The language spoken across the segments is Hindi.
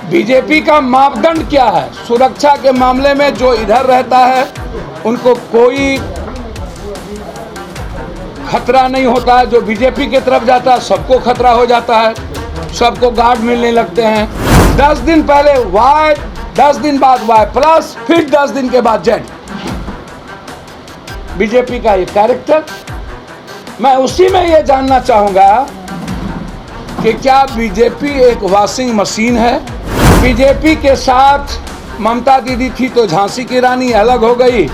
बीजेपी का मापदंड क्या है? सुरक्षा के मामले में जो इधर रहता है उनको कोई खतरा नहीं होता है, जो बीजेपी की तरफ जाता है सबको खतरा हो जाता है, सबको गार्ड मिलने लगते हैं। 10 दिन पहले वाई, 10 दिन बाद वाई प्लस, फिर 10 दिन के बाद जेड। बीजेपी का ये कैरेक्टर, मैं उसी में ये जानना चाहूंगा कि क्या बीजेपी एक वॉशिंग मशीन है? बीजेपी के साथ ममता दीदी थी तो झांसी की रानी अलग हो गई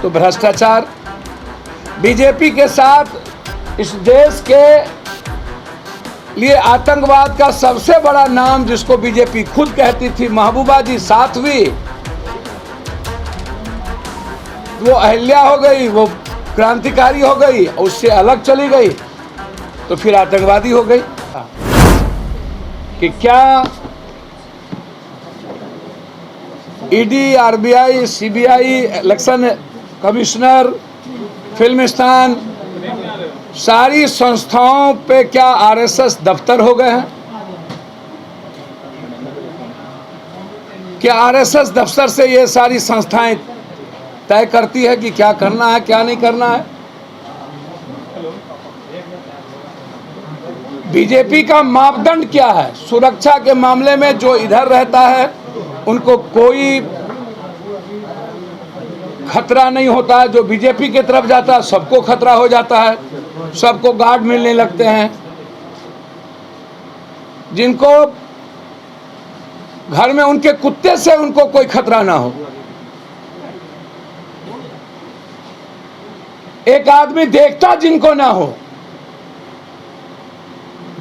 तो भ्रष्टाचार। बीजेपी के साथ इस देश के लिए आतंकवाद का सबसे बड़ा नाम जिसको बीजेपी खुद कहती थी महबूबा जी साध्वी, वो अहिल्या हो गई, वो क्रांतिकारी हो गई, उससे अलग चली गई तो फिर आतंकवादी हो गई। कि क्या ED, RBI, CBI, election commissioner, Filmistan, सारी संस्थाओं पे क्या आरएसएस दफ्तर हो गए हैं? क्या आरएसएस दफ्तर से ये सारी संस्थाएं तय करती है कि क्या करना है क्या नहीं करना है? बीजेपी का मापदंड क्या है? सुरक्षा के मामले में जो इधर रहता है उनको कोई खतरा नहीं होता है, जो बीजेपी की तरफ जाता है सबको खतरा हो जाता है, सबको गार्ड मिलने लगते हैं। जिनको घर में उनके कुत्ते से उनको कोई खतरा ना हो। एक आदमी देखता जिनको ना हो।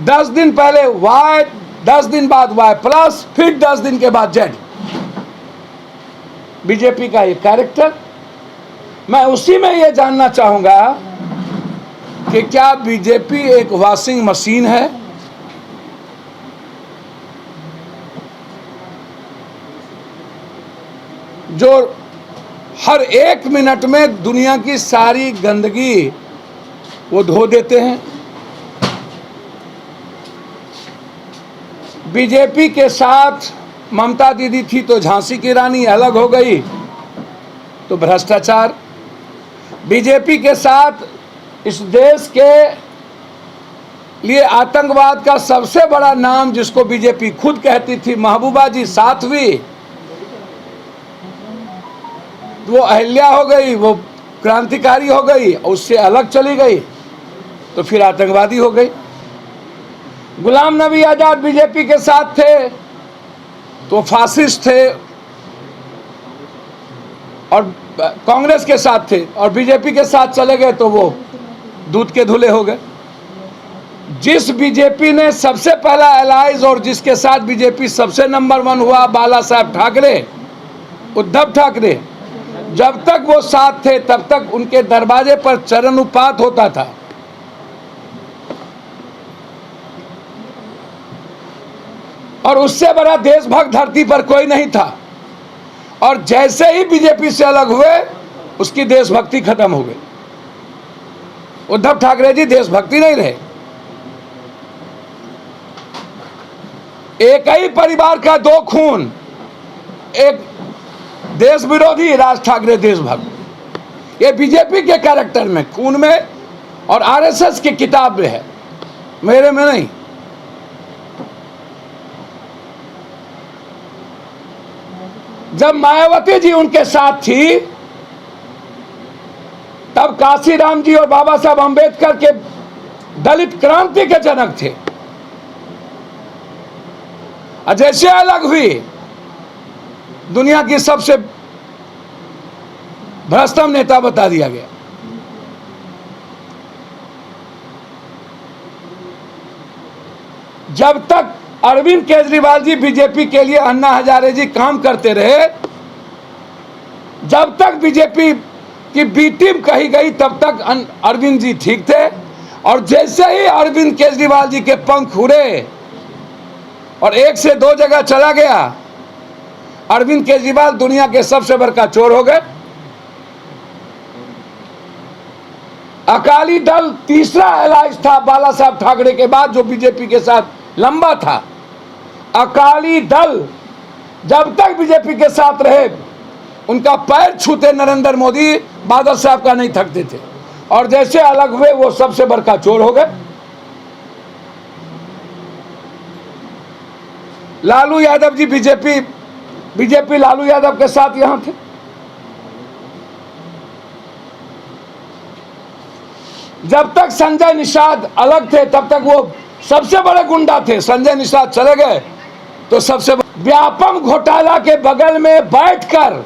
10 दिन पहले वाई, 10 दिन बाद वाई प्लस, फिर 10 दिन के बाद जेड। बीजेपी का ये कैरेक्टर, मैं उसी में ये जानना चाहूंगा कि क्या बीजेपी एक वॉशिंग मशीन है? जो हर 1 मिनट में दुनिया की सारी गंदगी वो धो देते हैं। बीजेपी के साथ ममता दीदी थी तो झांसी की रानी अलग हो गई तो भ्रष्टाचार। बीजेपी के साथ इस देश के लिए आतंकवाद का सबसे बड़ा नाम जिसको बीजेपी खुद कहती थी महबूबा जी साध्वी, वो अहिल्या हो गई, वो क्रांतिकारी हो गई, उससे अलग चली गई तो फिर आतंकवादी हो गई। गुलाम नबी आजाद बीजेपी के साथ थे तो फासिस्ट थे, और कांग्रेस के साथ थे, और बीजेपी के साथ चले गए तो वो दूध के धुले हो गए। जिस बीजेपी ने सबसे पहला एलाइज और जिसके साथ बीजेपी सबसे नंबर 1 हुआ, बाला साहब ठाकरे, उद्धव ठाकरे, जब तक वो साथ थे तब तक उनके दरवाजे पर चरणोपात होता था। और उससे बड़ा देशभक्त धरती पर कोई नहीं था। और जैसे ही बीजेपी से अलग हुए उसकी देशभक्ति खत्म हो गई। उद्धव ठाकरे जी देशभक्ति नहीं रहे। एक ही परिवार का 2 खून, एक देश विरोधी, राज ठाकरे देशभक्त। ये बीजेपी के कैरेक्टर में, खून में और आरएसएस की किताब में है, मेरे में नहीं। जब मायावती जी उनके साथ थी तब काशीराम जी और बाबा साहब अंबेडकर के दलित क्रांति के जनक थे। जैसे अलग हुई, दुनिया की सबसे भ्रष्टतम नेता बता दिया गया। जब तक अरविंद केजरीवाल जी बीजेपी के लिए, अन्ना हजारे जी काम करते रहे, जब तक बीजेपी की बी टीम कही गई तब तक अरविंद जी ठीक थे। और जैसे ही अरविंद केजरीवाल जी के पंख उड़े और 1 से 2 जगह चला गया, अरविंद केजरीवाल दुनिया के सबसे बड़का चोर हो गए। अकाली दल तीसरा एलाइज था बाला साहब ठाकरे के बाद जो बीजेपी के साथ लंबा था, अकाली दल जब तक बीजेपी के साथ रहे उनका पैर छूते नरेंद्र मोदी बादल साहब का नहीं थकते थे, और जैसे अलग हुए वो सबसे बड़का चोर हो गए। लालू यादव जी बीजेपी लालू यादव के साथ यहां थे। जब तक संजय निषाद अलग थे तब तक वो सबसे बड़े गुंडा थे। संजय निषाद चले गए तो सबसे व्यापम घोटाला के बगल में बैठकर,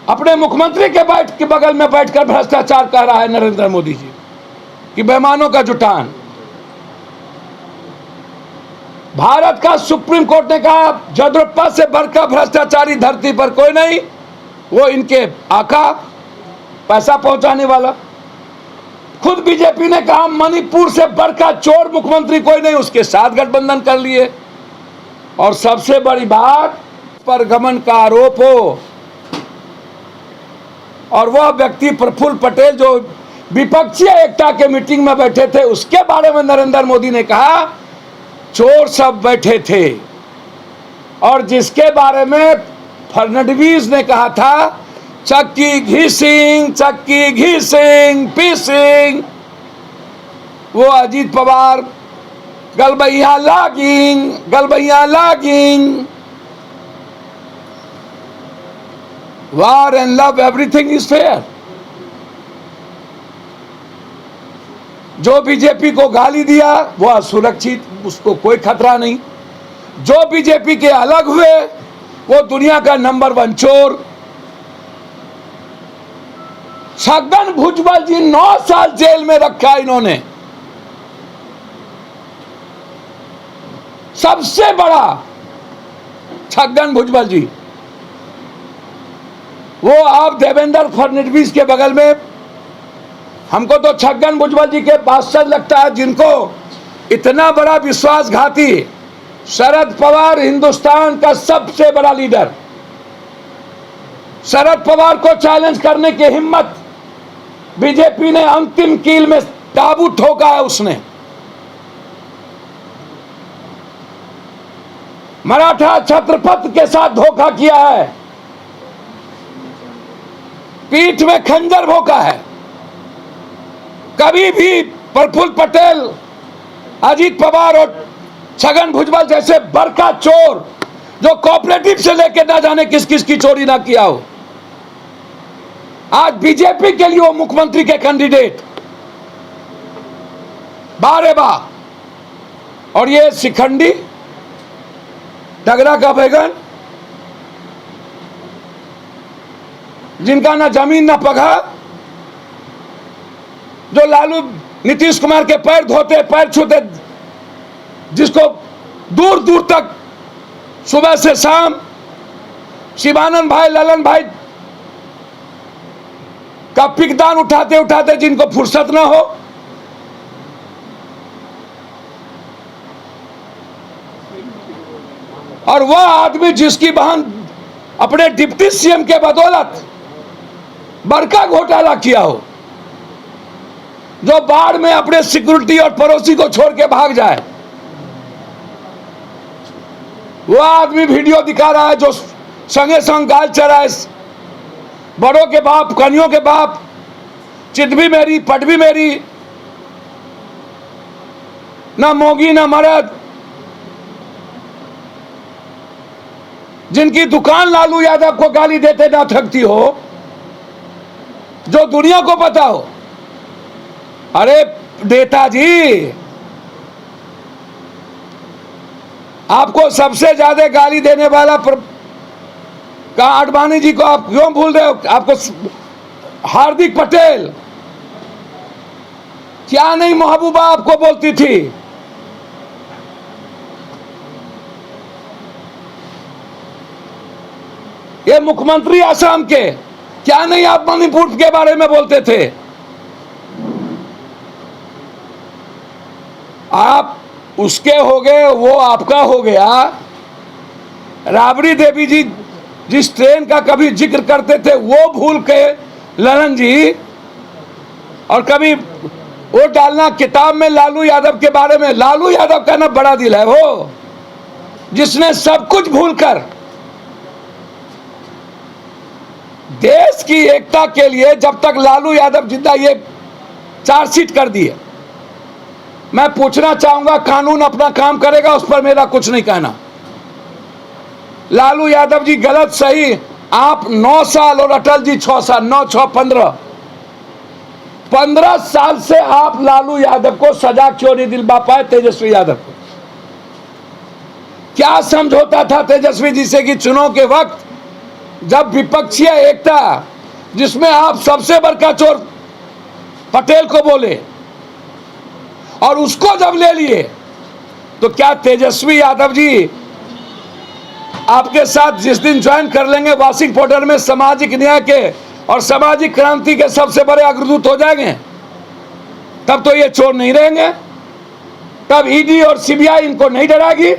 अपने मुख्यमंत्री के बगल में बैठकर भ्रष्टाचार कर रहा है नरेंद्र मोदी जी कि बेईमानों का जुटान। भारत का सुप्रीम कोर्ट ने कहा येदियुरप्पा से बढ़कर भ्रष्टाचारी धरती पर कोई नहीं, वो इनके आका पैसा पहुंचाने वाला। खुद बीजेपी ने कहा मणिपुर से बढ़कर चोर मुख्यमंत्री कोई नहीं, उसके साथ गठबंधन कर लिए। और सबसे बड़ी बात, पर गमन का आरोप हो और वह व्यक्ति प्रफुल्ल पटेल जो विपक्षी एकता के मीटिंग में बैठे थे, उसके बारे में नरेंद्र मोदी ने कहा चोर सब बैठे थे। और जिसके बारे में फडणवीस ने कहा था चक्की घिसिंग पीसिंग, वो अजीत पवार गलबैया लॉगिंग। War and love everything is fair. जो बीजेपी को गाली दिया वो असुरक्षित, उसको कोई खतरा नहीं। जो बीजेपी के अलग हुए वो दुनिया का नंबर 1 चोर। छगन भुजबल जी 9 साल जेल में रखा इन्होंने। सबसे बड़ा छगन भुजबल जी, वो आप देवेंद्र फडणवीस के बगल में। हमको तो छगन भुजबल जी के बादशाह लगता है, जिनको इतना बड़ा विश्वासघाती शरद पवार, हिंदुस्तान का सबसे बड़ा लीडर, शरद पवार को चैलेंज करने की हिम्मत बीजेपी ने अंतिम कील में काबू ठोका है। उसने मराठा छत्रपति के साथ धोखा किया है, पीठ में खंजर भोंका है। कभी भी प्रफुल्ल पटेल, अजीत पवार और छगन भुजबल जैसे बड़का चोर जो कोऑपरेटिव से लेकर ना जाने किस किस की चोरी ना किया हो, आज बीजेपी के लिए वो मुख्यमंत्री के कैंडिडेट बारे बा। और ये शिखंडी डगरा का बैगन, जिनका ना जमीन ना पगहा, जो लालू नीतीश कुमार के पैर धोते, पैर छूते, जिसको दूर दूर तक सुबह से शाम शिवानंद भाई, ललन भाई का पिकदान उठाते उठाते जिनको फुर्सत ना हो। और वह आदमी जिसकी बहन अपने डिप्टी सीएम के बदौलत बड़का घोटाला किया हो, जो बाढ़ में अपने सिक्योरिटी और पड़ोसी को छोड़ के भाग जाए, वह आदमी वीडियो दिखा रहा है जो संगे संग गाल चराए, बड़ों के बाप, कन्यों के बाप, चित भी मेरी पट भी मेरी, ना मोगी ना मर्द, जिनकी दुकान लालू यादव को गाली देते ना थकती हो, जो दुनिया को पता हो। अरे नेताजी, आपको सबसे ज्यादा गाली देने वाला का आडवाणी जी को आप क्यों भूल रहे हो? आपको हार्दिक पटेल, क्या नहीं महबूबा आपको बोलती थी? ये मुख्यमंत्री आसाम के, क्या नहीं आप मणिपुर के बारे में बोलते थे? आप उसके हो गए, वो आपका हो गया। राबड़ी देवी जी जिस ट्रेन का कभी जिक्र करते थे वो भूल के ललन जी, और कभी वो डालना किताब में लालू यादव के बारे में। लालू यादव का ना बड़ा दिल है वो, जिसने सब कुछ भूलकर देश की एकता के लिए, जब तक लालू यादव जिंदा, ये चार्जशीट कर दिए। मैं पूछना चाहूंगा, कानून अपना काम करेगा, उस पर मेरा कुछ नहीं कहना। लालू यादव जी गलत सही, आप 9 साल और अटल जी 6 साल, 9 6 15 साल से आप लालू यादव को सजा क्यों नहीं दिलवा पाए? तेजस्वी यादव को क्या समझौता था तेजस्वी जी से कि चुनाव के वक्त जब विपक्षीय एकता, जिसमें आप सबसे बड़का चोर पटेल को बोले और उसको जब ले लिए, तो क्या तेजस्वी यादव जी आपके साथ जिस दिन ज्वाइन कर लेंगे वाशिंगटन में, सामाजिक न्याय के और सामाजिक क्रांति के सबसे बड़े अग्रदूत हो जाएंगे? तब तो ये चोर नहीं रहेंगे, तब ईडी और सीबीआई इनको नहीं डराएगी,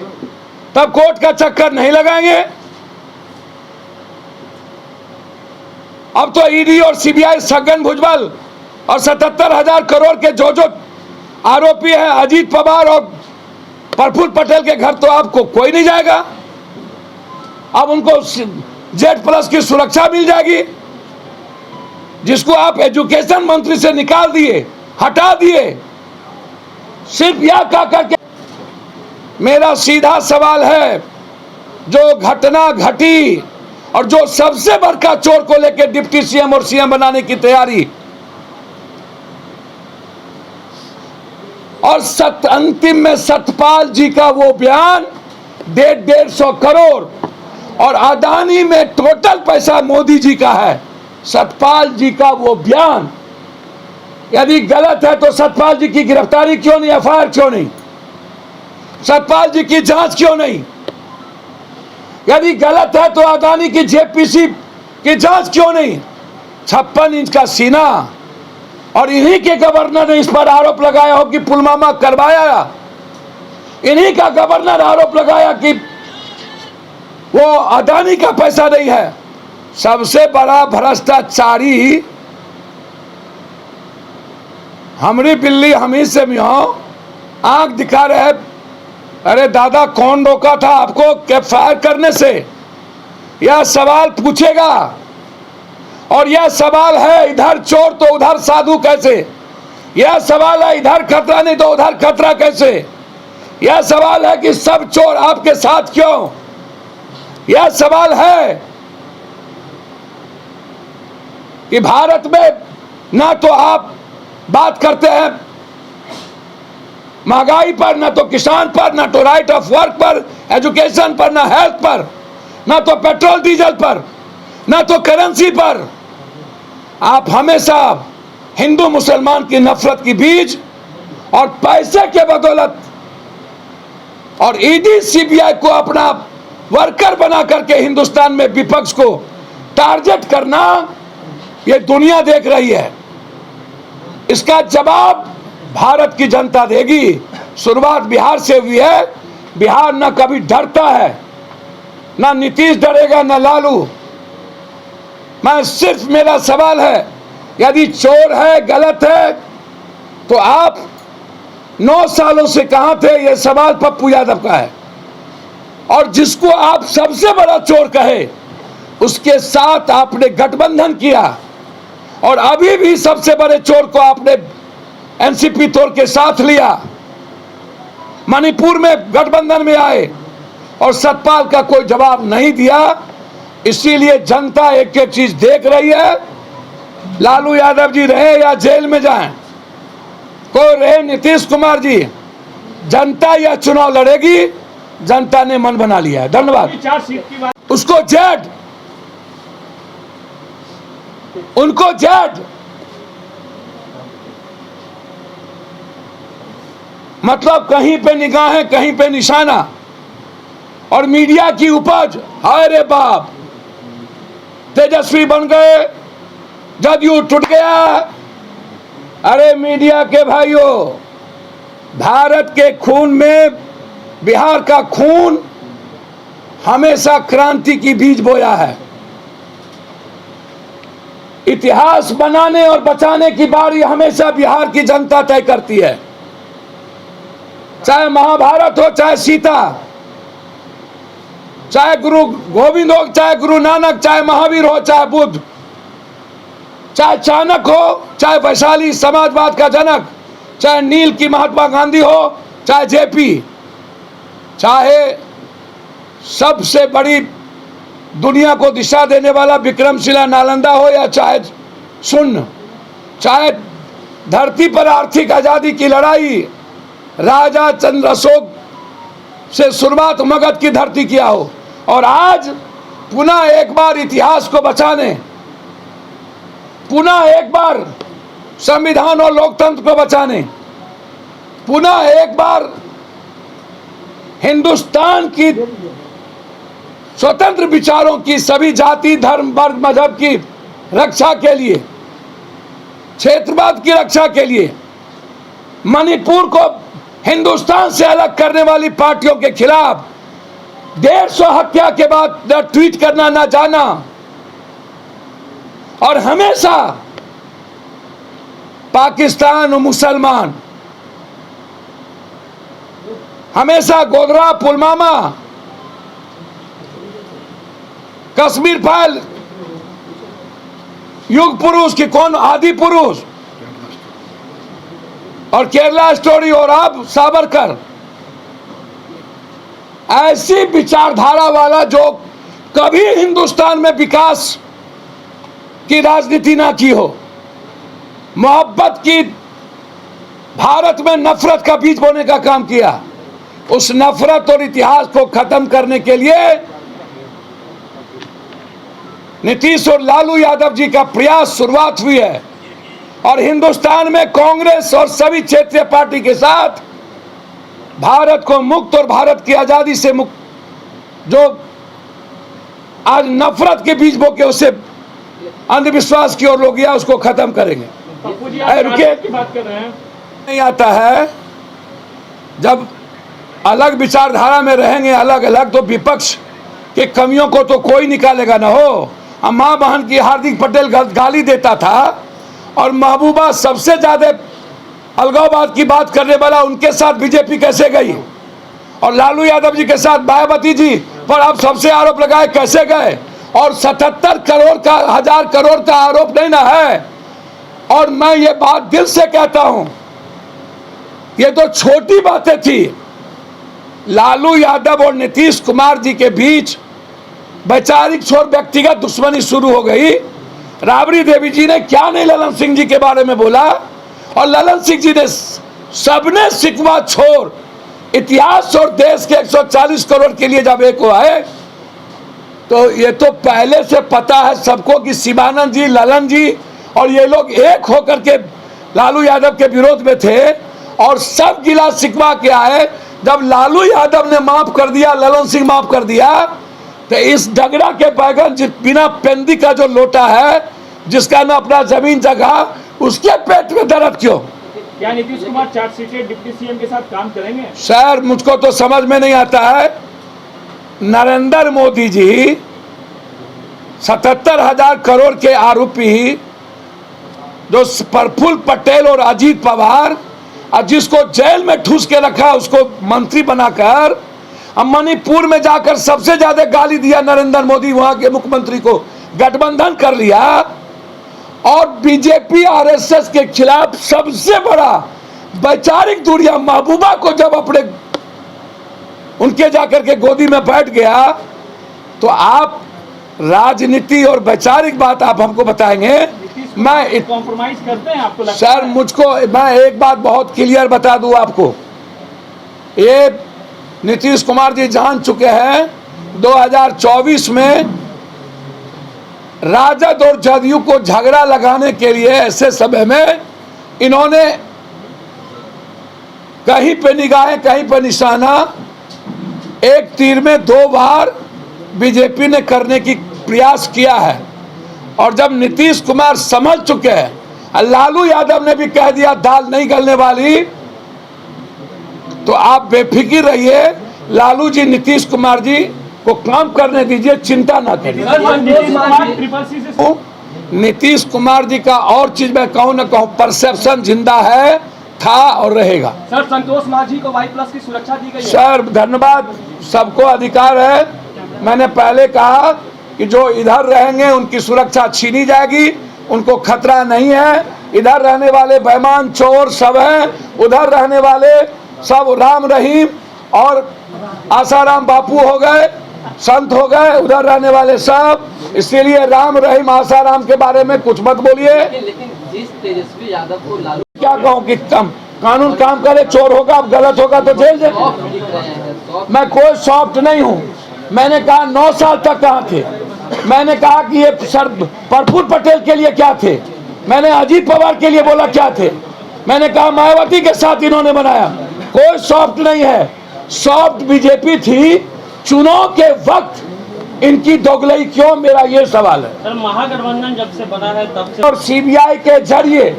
तब कोर्ट का चक्कर नहीं लगाएंगे। अब तो ईडी और सीबीआई छगन भुजबल और 77,000 करोड़ के जो आरोपी हैं, अजीत पवार और प्रफुल्ल पटेल के घर तो आपको कोई नहीं जाएगा। अब उनको Z+ की सुरक्षा मिल जाएगी, जिसको आप एजुकेशन मंत्री से निकाल दिए, हटा दिए, सिर्फ यह कह करके। मेरा सीधा सवाल है, जो घटना घटी और जो सबसे बड़का चोर को लेकर डिप्टी सीएम और सीएम बनाने की तैयारी, और अंतिम में सतपाल जी का वो बयान 150 करोड़, और अदानी में टोटल पैसा मोदी जी का है। सतपाल जी का वो बयान यदि गलत है तो सतपाल जी की गिरफ्तारी क्यों नहीं, एफआईआर क्यों नहीं? सतपाल जी की जांच क्यों नहीं? यदि गलत है तो अदानी की जेपीसी की जांच क्यों नहीं? 56 इंच का सीना, और इन्हीं के गवर्नर ने इस पर आरोप लगाया हो कि पुलवामा करवाया। इन्हीं का गवर्नर आरोप लगाया कि वो अदानी का पैसा नहीं है। सबसे बड़ा भ्रष्टाचारी हमरी बिल्ली हमी से मियाओ आंख दिखा रहे। अरे दादा, कौन रोका था आपको कैब फायर करने से? यह सवाल पूछेगा, और यह सवाल है इधर चोर तो उधर साधु कैसे? यह सवाल है इधर खतरा नहीं तो उधर खतरा कैसे? यह सवाल है कि सब चोर आपके साथ क्यों? यह सवाल है कि भारत में ना तो आप बात करते हैं महंगाई पर, ना तो किसान पर, ना तो राइट ऑफ वर्क पर, एजुकेशन पर, ना हेल्थ पर, ना तो पेट्रोल डीजल पर, ना तो करेंसी पर। आप हमेशा हिंदू मुसलमान की नफरत की बीज और पैसे के बदौलत और ईडी सीबीआई को अपना वर्कर बना करके हिंदुस्तान में विपक्ष को टारगेट करना, ये दुनिया देख रही है। इसका जवाब भारत की जनता देगी। शुरुआत बिहार से हुई है। बिहार न कभी डरता है, ना नीतीश डरेगा, ना लालू। मैं सिर्फ, मेरा सवाल है, यदि चोर है, गलत है, तो आप 9 सालों से कहां थे? यह सवाल पप्पू यादव का है। और जिसको आप सबसे बड़ा चोर कहे, उसके साथ आपने गठबंधन किया, और अभी भी सबसे बड़े चोर को आपने एनसीपी तोड़ के साथ लिया। मणिपुर में गठबंधन में आए और सतपाल का कोई जवाब नहीं दिया। इसीलिए जनता एक एक चीज देख रही है, लालू यादव जी रहे या जेल में जाएं, कोई रहे नीतीश कुमार जी, जनता यह चुनाव लड़ेगी। जनता ने मन बना लिया है। धन्यवाद। उसको जेड, उनको जेड, मतलब कहीं पे निगाहें, कहीं पे निशाना, और मीडिया की उपज। हाय रे बाप, तेजस्वी बन गए, जदयू टूट गया। अरे मीडिया के भाइयों, भारत के खून में बिहार का खून हमेशा क्रांति की बीज बोया है। इतिहास बनाने और बचाने की बारी हमेशा बिहार की जनता तय करती है। चाहे महाभारत हो, चाहे सीता, चाहे गुरु गोविंद हो, चाहे गुरु नानक, चाहे महावीर हो, चाहे बुद्ध, चाहे चाणक्य हो, चाहे वैशाली समाजवाद का जनक, चाहे नील की महात्मा गांधी हो, चाहे जेपी, चाहे सबसे बड़ी दुनिया को दिशा देने वाला विक्रमशिला नालंदा हो, या चाहे शून्य, चाहे धरती पर आर्थिक आजादी की लड़ाई राजा चंद्र अशोक से शुरुआत मगध की धरती किया हो, और आज पुनः एक बार इतिहास को बचाने, पुनः एक बार संविधान और लोकतंत्र को बचाने, पुनः एक बार हिंदुस्तान की स्वतंत्र विचारों की, सभी जाति धर्म वर्ग मजहब की रक्षा के लिए, क्षेत्रवाद की रक्षा के लिए, मणिपुर को हिंदुस्तान से अलग करने वाली पार्टियों के खिलाफ 150 हत्या के बाद न ट्वीट करना न जाना, और हमेशा पाकिस्तान और मुसलमान, हमेशा गोधरा पुलवामा कश्मीर फाइल, युग पुरुष की कौन आदि पुरुष, और केरला स्टोरी, और अब सावरकर, ऐसी विचारधारा वाला जो कभी हिंदुस्तान में विकास की राजनीति ना की हो, मोहब्बत की, भारत में नफरत का बीज बोने का काम किया, उस नफरत और इतिहास को खत्म करने के लिए नीतीश और लालू यादव जी का प्रयास शुरुआत हुई है। और हिंदुस्तान में कांग्रेस और सभी क्षेत्रीय पार्टी के साथ भारत को मुक्त और भारत की आजादी से मुक्त, जो आज नफरत के बीज बो के उसे अंधविश्वास की ओर लोग गया, उसको खत्म करेंगे। रुके, नहीं आता है जब अलग विचारधारा में रहेंगे अलग अलग, तो विपक्ष के कमियों को तो कोई निकालेगा ना हो। मां बहन की हार्दिक पटेल गाली देता था, और महबूबा सबसे ज्यादा अलगाववाद की बात करने वाला, उनके साथ बीजेपी कैसे गई, और लालू यादव जी के साथ मायावती जी पर आप सबसे आरोप लगाए कैसे गए, और 77 करोड़ का 1000 करोड़ का आरोप नहीं ना है। और मैं ये बात दिल से कहता हूं, ये तो छोटी बातें थी। लालू यादव और नीतीश कुमार जी के बीच वैचारिक छोड़ व्यक्तिगत दुश्मनी शुरू हो गई। राबड़ी देवी जी ने क्या नहीं ललन सिंह जी के बारे में बोला, और ललन सिंह जी ने सबने शिकवा छोड़ इतिहास और देश के 140 करोड़ के लिए जब एक हुआ है, तो ये तो पहले से पता है सबको कि शिवानंद जी, ललन जी और ये लोग एक होकर के लालू यादव के विरोध में थे, और सब गिला शिकवा के आए। जब लालू यादव ने माफ कर दिया, ललन सिंह माफ कर दिया, तो इस डगरा के बैगन बिना पेंदी का जो लोटा है, जिसका ना अपना जमीन जगह, उसके पेट में दर्द क्यों? क्या Nitish Kumar chargesheeted deputy CM के साथ काम करेंगे? सर, मुझको तो समझ में नहीं आता है। नरेंद्र मोदी जी 77,000 करोड़ के आरोपी, जो प्रफुल्ल पटेल और अजीत पवार, और जिसको जेल में ठूस के रखा, उसको मंत्री बनाकर अब मणिपुर में जाकर सबसे ज्यादा गाली दिया नरेंद्र मोदी, वहां के मुख्यमंत्री को गठबंधन कर लिया, और बीजेपी आरएसएस के खिलाफ सबसे बड़ा वैचारिक दूरिया महबूबा को जब अपने उनके जाकर के गोदी में बैठ गया, तो आप राजनीति और वैचारिक बात आप हमको बताएंगे? मैं कॉम्प्रोमाइज करते हैं आपको लगता सर, मुझको मैं एक बात बहुत क्लियर बता दूं आपको, ये नीतीश कुमार जी जान चुके हैं 2024 में राजद और जदयू को झगड़ा लगाने के लिए ऐसे समय में इन्होंने कहीं पे निगाहें कहीं पे निशाना, एक तीर में 2 बार बीजेपी ने करने की प्रयास किया है। और जब नीतीश कुमार समझ चुके हैं, लालू यादव ने भी कह दिया दाल नहीं गलने वाली, तो आप बेफिक्र रहिए, लालू जी नीतीश कुमार जी को काम करने दीजिए, चिंता ना करिए। नीतीश कुमार जी का और चीज मैं कहूँ न कहूँ, परसेप्शन जिंदा है, था और रहेगा। सर, संतोष माझी को Y+ की सुरक्षा दी गई है। सर धन्यवाद, सबको अधिकार है। मैंने पहले कहा कि जो इधर रहेंगे उनकी सुरक्षा छीनी जाएगी, उनको खतरा नहीं है। इधर रहने वाले बेईमान चोर सब हैं, उधर रहने वाले सब राम रहीम और आसाराम बापू हो गए, संत हो गए, उधर रहने वाले सब। इसीलिए राम रहीम आसाराम के बारे में कुछ मत बोलिए। लेकिन जिस तेजस्वी यादव को लालू क्या कहूँ कि कानून काम करे, चोर होगा गलत होगा तो जेल जाए। सॉफ्ट दिख रहे हैं, मैं कोई सॉफ्ट नहीं हूँ। मैंने कहा 9 साल तक कहाँ थे। मैंने कहा कि ये सर प्रफुल्ल पटेल के लिए क्या थे। मैंने अजीत पवार के लिए बोला क्या थे। मैंने कहा मायावती के साथ इन्होंने बनाया। कोई सॉफ्ट नहीं है। सॉफ्ट बीजेपी थी, चुनाव के वक्त इनकी दोगलई क्यों, मेरा ये सवाल है। सर महागठबंधन जब से बना है तब से और सीबीआई के जरिए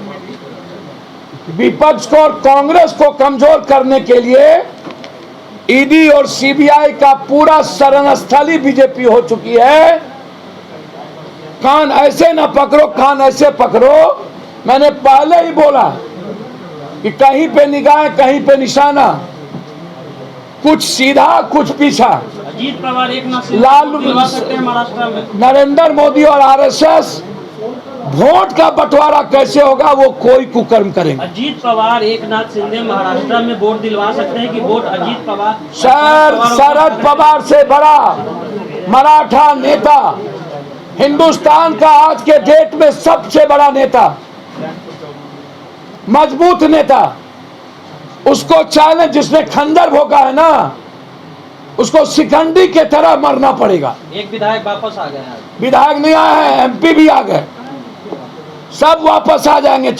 विपक्ष को और कांग्रेस को कमजोर करने के लिए ईडी और सीबीआई का पूरा शरणस्थली बीजेपी हो चुकी है। कान ऐसे न पकड़ो, कान ऐसे पकड़ो। मैंने पहले ही बोला कि कहीं पे निगाह कहीं पे निशाना, कुछ सीधा कुछ पीछा। अजीत पवार एक नाथ लालू दिलवा सकते हैं महाराष्ट्र में। नरेंद्र मोदी और आरएसएस वोट का बंटवारा कैसे होगा वो कोई कुकर्म करेंगे। अजीत पवार एक नाथ शिंदे महाराष्ट्र में वोट दिलवा सकते हैं कि वोट अजीत पवार सर शरद पवार से बड़ा मराठा नेता, हिंदुस्तान का आज के डेट में सबसे बड़ा नेता, मजबूत नेता, उसको चैलेंज, जिसने खंजर भोगा है ना, उसको शिकंडी के तरह मरना पड़ेगा। एक विधायक वापस आ गए हैं। विधायक नहीं आए हैं, एमपी भी आ गए, सब वापस आ जाएंगे।